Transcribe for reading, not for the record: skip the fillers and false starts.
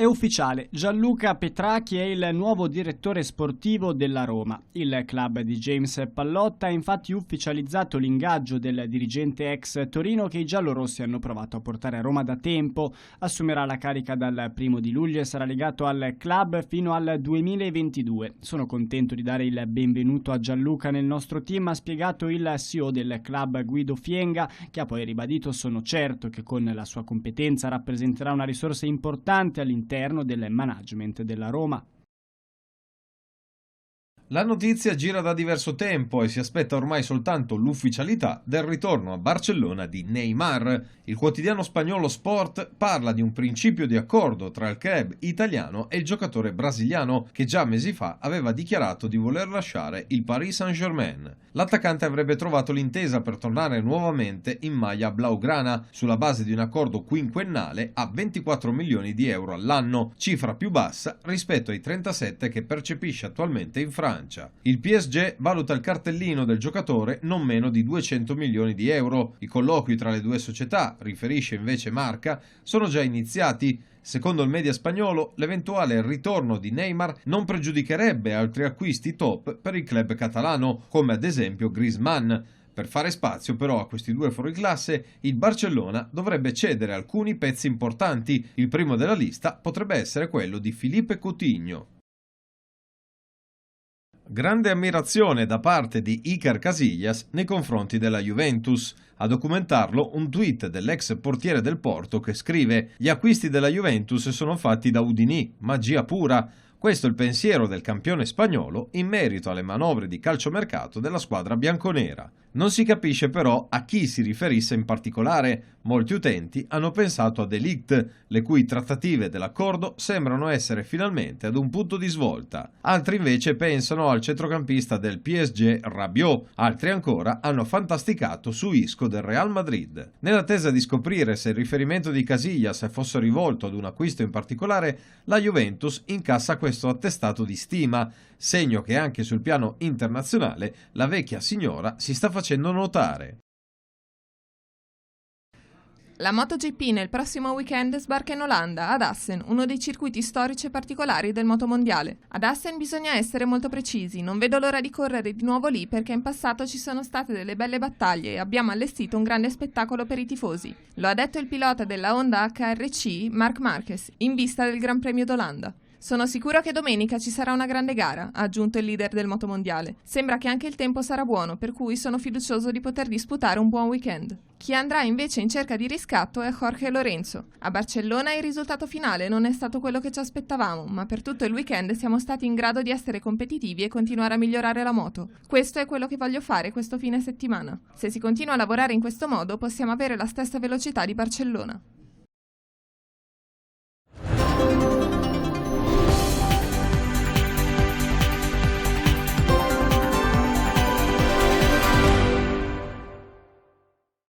È ufficiale, Gianluca Petracchi è il nuovo direttore sportivo della Roma. Il club di James Pallotta ha infatti ufficializzato l'ingaggio del dirigente ex Torino che i giallorossi hanno provato a portare a Roma da tempo. Assumerà la carica dal 1 di luglio e sarà legato al club fino al 2022. Sono contento di dare il benvenuto a Gianluca nel nostro team, ha spiegato il CEO del club Guido Fienga, che ha poi ribadito: sono certo che con la sua competenza rappresenterà una risorsa importante all'interno del management della Roma. La notizia gira da diverso tempo e si aspetta ormai soltanto l'ufficialità del ritorno a Barcellona di Neymar. Il quotidiano spagnolo Sport parla di un principio di accordo tra il club italiano e il giocatore brasiliano che già mesi fa aveva dichiarato di voler lasciare il Paris Saint-Germain. L'attaccante avrebbe trovato l'intesa per tornare nuovamente in maglia blaugrana sulla base di un accordo quinquennale a 24 milioni di euro all'anno, cifra più bassa rispetto ai 37 che percepisce attualmente in Francia. Il PSG valuta il cartellino del giocatore non meno di 200 milioni di euro. I colloqui tra le due società, riferisce invece Marca, sono già iniziati. Secondo il media spagnolo, l'eventuale ritorno di Neymar non pregiudicherebbe altri acquisti top per il club catalano, come ad esempio Griezmann. Per fare spazio però a questi due fuoriclasse, il Barcellona dovrebbe cedere alcuni pezzi importanti. Il primo della lista potrebbe essere quello di Philippe Coutinho. Grande ammirazione da parte di Iker Casillas nei confronti della Juventus. A documentarlo un tweet dell'ex portiere del Porto che scrive: «Gli acquisti della Juventus sono fatti da Udinì, magia pura». Questo è il pensiero del campione spagnolo in merito alle manovre di calciomercato della squadra bianconera. Non si capisce però a chi si riferisse in particolare. Molti utenti hanno pensato a De Ligt, le cui trattative dell'accordo sembrano essere finalmente ad un punto di svolta. Altri invece pensano al centrocampista del PSG Rabiot. Altri ancora hanno fantasticato su Isco del Real Madrid. Nell'attesa di scoprire se il riferimento di Casillas fosse rivolto ad un acquisto in particolare, la Juventus incassa questo attestato di stima, segno che anche sul piano internazionale la vecchia signora si sta facendo notare. La MotoGP nel prossimo weekend sbarca in Olanda, ad Assen, uno dei circuiti storici e particolari del motomondiale. Ad Assen bisogna essere molto precisi, non vedo l'ora di correre di nuovo lì perché in passato ci sono state delle belle battaglie e abbiamo allestito un grande spettacolo per i tifosi. Lo ha detto il pilota della Honda HRC, Marc Marquez, in vista del Gran Premio d'Olanda. Sono sicuro che domenica ci sarà una grande gara, ha aggiunto il leader del motomondiale. Sembra che anche il tempo sarà buono, per cui sono fiducioso di poter disputare un buon weekend. Chi andrà invece in cerca di riscatto è Jorge Lorenzo. A Barcellona il risultato finale non è stato quello che ci aspettavamo, ma per tutto il weekend siamo stati in grado di essere competitivi e continuare a migliorare la moto. Questo è quello che voglio fare questo fine settimana. Se si continua a lavorare in questo modo, possiamo avere la stessa velocità di Barcellona.